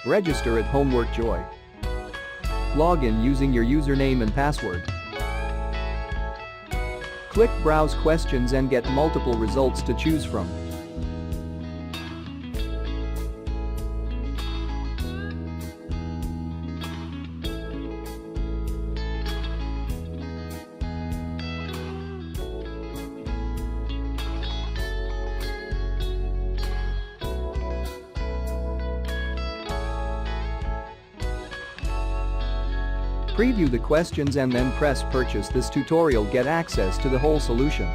Register at Homework Joy. Log in using your username and password. Click Browse Questions and get multiple results to choose from. Preview the questions and then press Purchase. This tutorial get access to the whole solution.